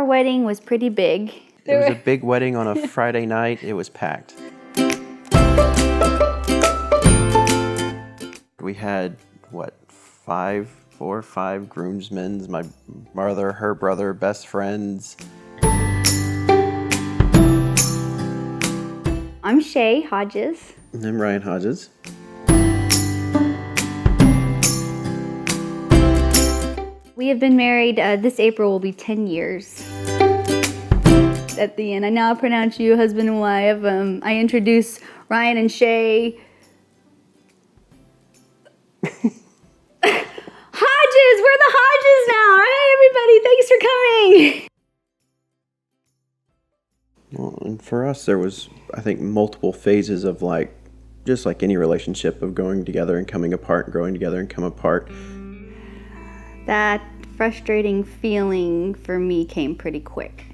our wedding was pretty big. It was a big wedding on a Friday night. It was packed. We had, 4 or 5 groomsmen, my mother, her brother, best friends. I'm Shea Hodges. And I'm Ryan Hodges. We have been married, this April will be 10 years. At the end, I now pronounce you husband and wife. I introduce Ryan and Shea. Hodges! We're the Hodges now! Hey, everybody, thanks for coming! Well, and for us, there was, I think, multiple phases of just like any relationship, of going together and coming apart, and growing together and come apart. That frustrating feeling for me came pretty quick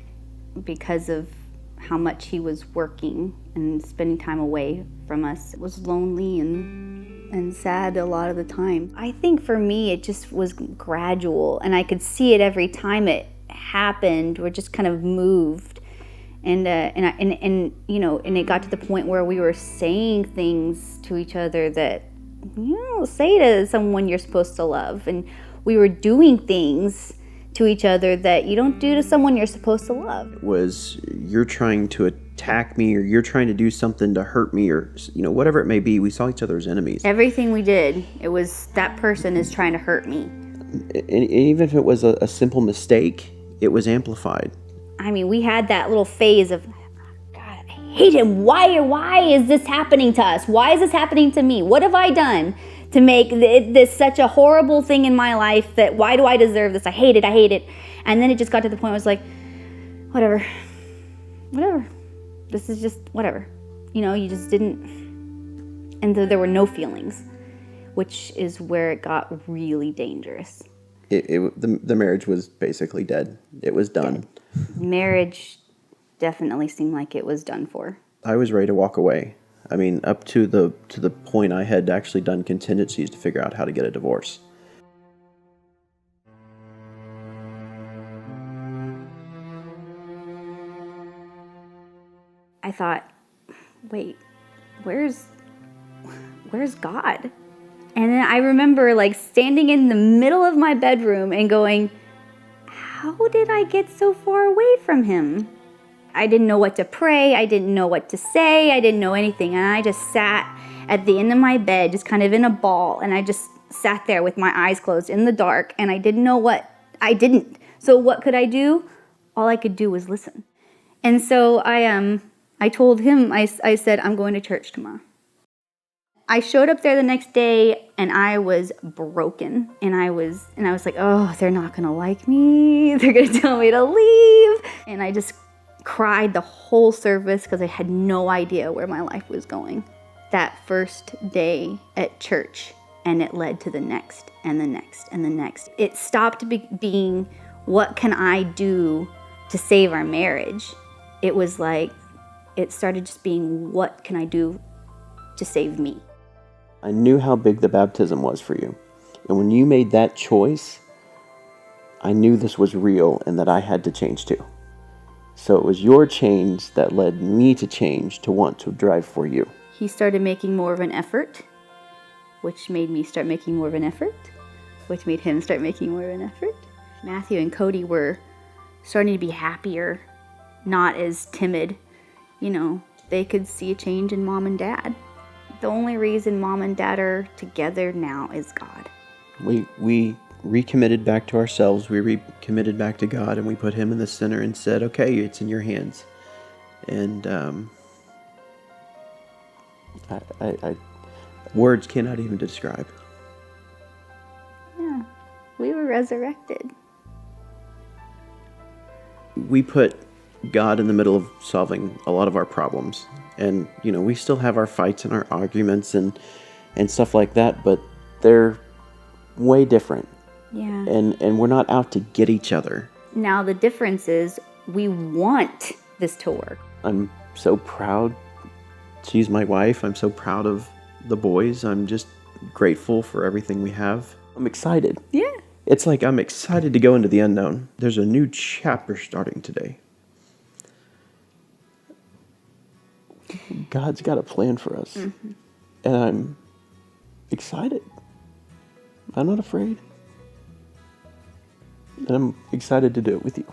because of how much he was working and spending time away from us. It was lonely and sad a lot of the time. I think for me it just was gradual, and I could see it every time it happened. We're just kind of moved, and it got to the point where we were saying things to each other that you don't say to someone you're supposed to love, and we were doing things to each other that you don't do to someone you're supposed to love. It was, you're trying to attack me, or you're trying to do something to hurt me, or whatever it may be. We saw each other as enemies. Everything we did, it was that person is trying to hurt me. And even if it was a simple mistake, it was amplified. I mean, we had that little phase of, God, I hate him. Why is this happening to us? Why is this happening to me? What have I done to make this such a horrible thing in my life? That why do I deserve this? I hate it. And then it just got to the point where it was like, whatever. This is just whatever. You just didn't. And there were no feelings, which is where it got really dangerous. The marriage was basically dead. It was done. Marriage definitely seemed like it was done for. I was ready to walk away. I mean, up to the point I had actually done contingencies to figure out how to get a divorce. I thought, wait, where's God? And then I remember standing in the middle of my bedroom and going, how did I get so far away from him? I didn't know what to pray. I didn't know what to say. I didn't know anything. And I just sat at the end of my bed, just kind of in a ball. And I just sat there with my eyes closed in the dark. And I didn't know what I didn't. So what could I do? All I could do was listen. And so I told him, I said, I'm going to church tomorrow. I showed up there the next day and I was broken. And I was like, oh, they're not going to like me. They're going to tell me to leave. And I just cried the whole service because I had no idea where my life was going. That first day at church, and it led to the next and the next and the next. It stopped being, what can I do to save our marriage? It was like, it started just being, what can I do to save me? I knew how big the baptism was for you. And when you made that choice, I knew this was real and that I had to change too. So it was your change that led me to change, to want to drive for you. He started making more of an effort, which made me start making more of an effort, which made him start making more of an effort. Matthew and Cody were starting to be happier, not as timid. They could see a change in mom and dad. The only reason mom and dad are together now is God. We recommitted back to ourselves. We recommitted back to God, and we put him in the center and said, okay, it's in your hands. And I words cannot even describe. Yeah, we were resurrected. We put God in the middle of solving a lot of our problems. And, we still have our fights and our arguments and stuff like that, but they're way different. Yeah. And we're not out to get each other. Now the difference is we want this to work. I'm so proud. She's my wife. I'm so proud of the boys. I'm just grateful for everything we have. I'm excited. Yeah. It's like I'm excited to go into the unknown. There's a new chapter starting today. God's got a plan for us. Mm-hmm. And I'm excited. I'm not afraid. And I'm excited to do it with you.